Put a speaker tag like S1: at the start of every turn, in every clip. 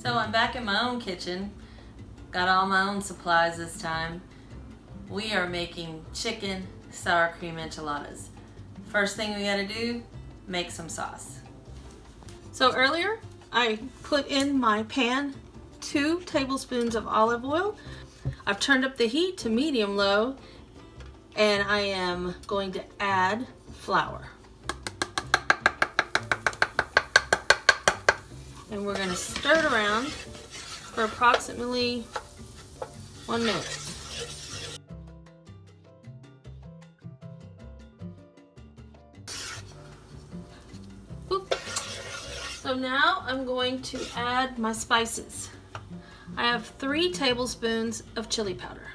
S1: So I'm back in my own kitchen. Got all my own supplies this time. We are making chicken sour cream enchiladas. First thing we gotta do, make some sauce. So earlier, I put in my pan 2 tablespoons of olive oil. I've turned up the heat to medium-low, and I am going to add flour. And we're going to stir it around for approximately 1 minute. Oop. So now I'm going to add my spices. I have 3 tablespoons of chili powder.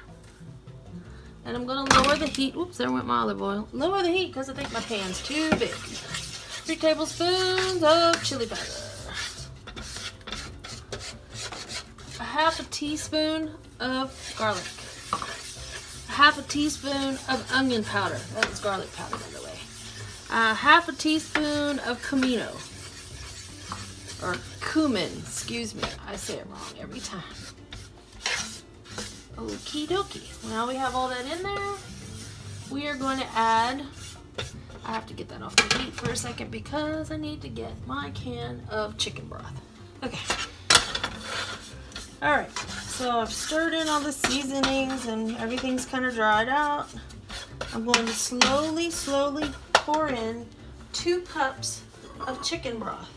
S1: And I'm going to lower the heat. Oops, there went my olive oil. Lower the heat because I think my pan's too big. 3 tablespoons of chili powder. A half a teaspoon of garlic. A half a teaspoon of onion powder. That is garlic powder, by the way. Half a teaspoon of comino. Or cumin, excuse me. I say it wrong every time. Okie dokie. Now we have all that in there. We are going to add, I have to get that off the heat for a second because I need to get my can of chicken broth. Okay. Alright, so I've stirred in all the seasonings and everything's kind of dried out. I'm going to slowly pour in 2 cups of chicken broth.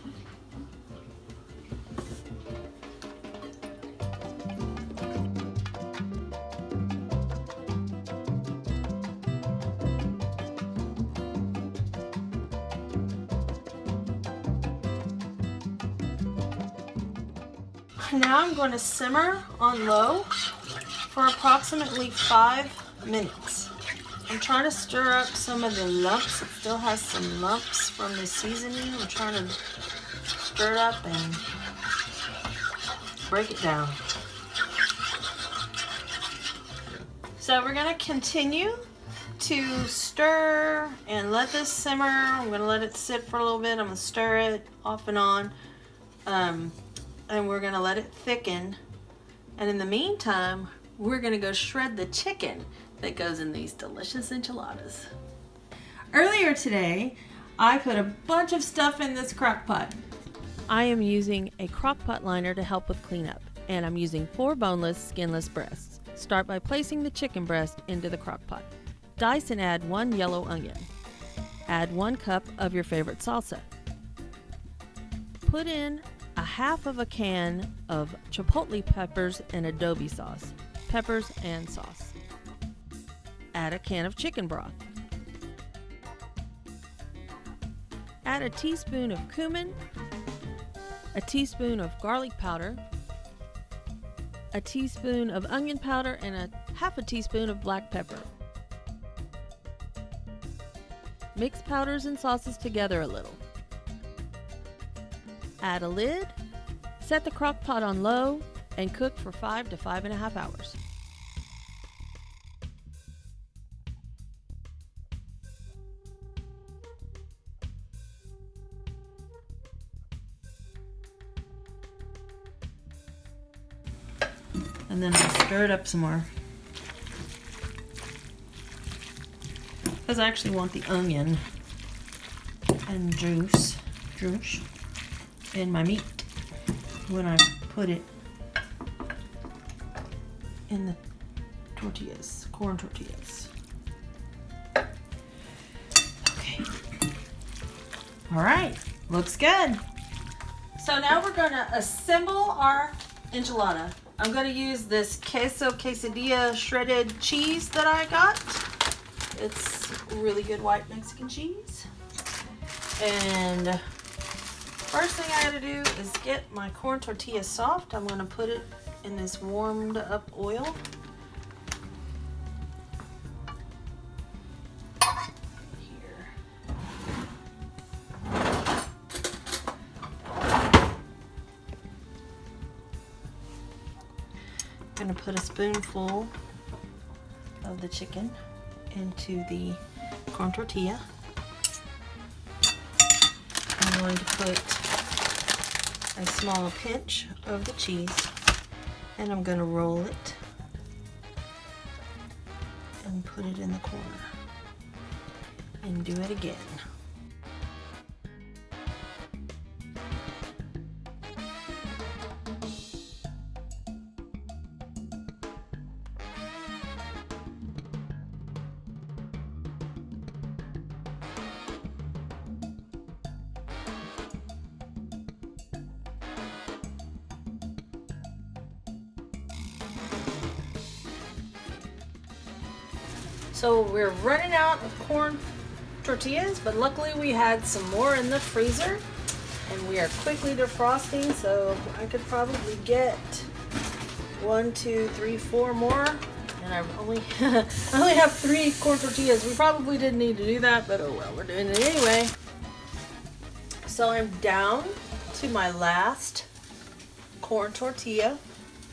S1: Now I'm going to simmer on low for approximately 5 minutes. I'm trying to stir up some of the lumps. It still has some lumps from the seasoning. I'm trying to stir it up and break it down. So we're going to continue to stir and let this simmer. I'm going to let it sit for a little bit. I'm going to stir it off and on. And we're gonna let it thicken. And in the meantime, we're gonna go shred the chicken that goes in these delicious enchiladas. Earlier today, I put a bunch of stuff in this crock pot. I am using a crock pot liner to help with cleanup, and I'm using 4 boneless, skinless breasts. Start by placing the chicken breast into the crock pot. Dice and add 1 yellow onion. Add 1 cup of your favorite salsa. Put in a half of a can of chipotle peppers and adobe sauce, peppers and sauce. Add a can of chicken broth. Add a teaspoon of cumin, a teaspoon of garlic powder, a teaspoon of onion powder, and a half a teaspoon of black pepper. Mix powders and sauces together a little. Add a lid, set the crock pot on low, and cook for 5 to 5.5 hours. And then I'll stir it up some more. Because I actually want the onion and juice in my meat when I put it in the tortillas, corn tortillas. Okay. All right, looks good. So now we're gonna assemble our enchilada. I'm gonna use this queso quesadilla shredded cheese that I got. It's really good white Mexican cheese. And first thing I gotta do is get my corn tortilla soft. I'm gonna put it in this warmed up oil. Here. I'm gonna put a spoonful of the chicken into the corn tortilla. I'm going to put a small pinch of the cheese, and I'm going to roll it and put it in the corner and do it again. So we're running out of corn tortillas, but luckily we had some more in the freezer and we are quickly defrosting, so I could probably get 1, 2, 3, 4 more, and I only have 3 corn tortillas. We probably didn't need to do that, but oh well, we're doing it anyway. So I'm down to my last corn tortilla.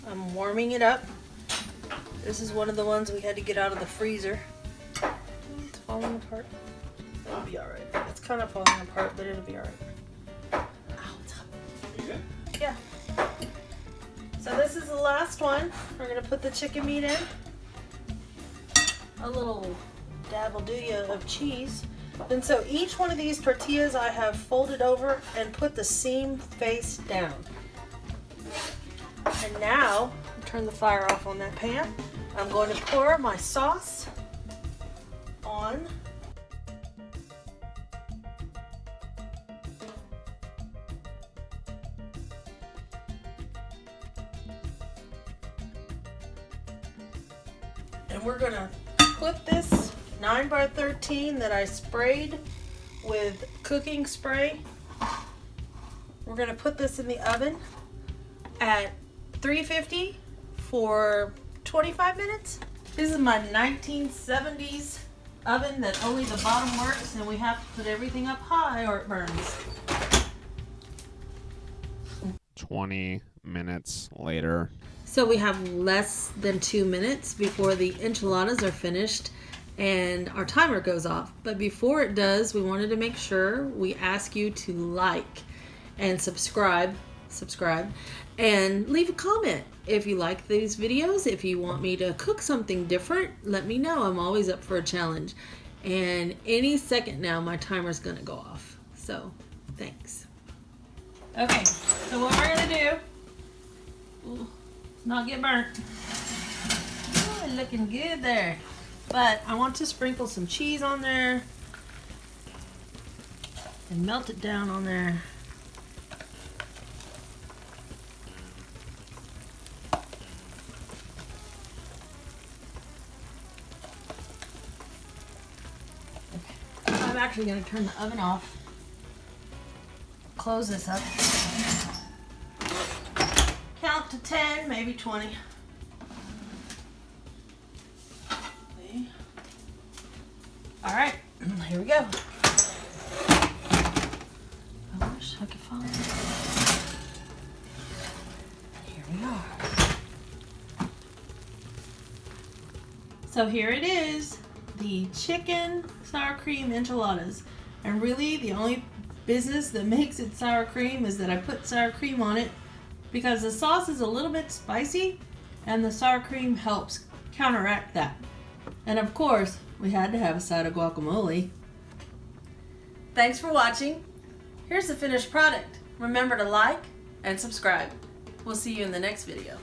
S1: I'm warming it up. This is one of the ones we had to get out of the freezer. It's falling apart. It'll be alright. It's kind of falling apart, but it'll be alright. Ow, it's hot. Are you good? Yeah. So this is the last one. We're going to put the chicken meat in. A little dab will do ya of cheese. And so each one of these tortillas I have folded over and put the seam face down. And now, turn the fire off on that pan. I'm going to pour my sauce on. And we're going to put this 9x13 that I sprayed with cooking spray. We're going to put this in the oven at 350 for 25 minutes. This is my 1970s oven that only the bottom works, and we have to put everything up high or it burns.
S2: 20 minutes later.
S1: So we have less than 2 minutes before the enchiladas are finished and our timer goes off. But before it does, we wanted to make sure we ask you to like and subscribe, and leave a comment. If you like these videos, if you want me to cook something different, let me know. I'm always up for a challenge. And any second now, my timer's gonna go off. So, thanks. Okay, so what we're gonna do, not get burnt. Oh, looking good there. But I want to sprinkle some cheese on there and melt it down on there. I'm actually going to turn the oven off, close this up, count to 10, maybe 20. See? All right, here we go. I wish I could find it. Here we are. So here it is. The chicken sour cream enchiladas, and really the only business that makes it sour cream is that I put sour cream on it because the sauce is a little bit spicy and the sour cream helps counteract that. And of course we had to have a side of guacamole. Thanks for watching. Here's the finished product. Remember to like and subscribe. We'll see you in the next video.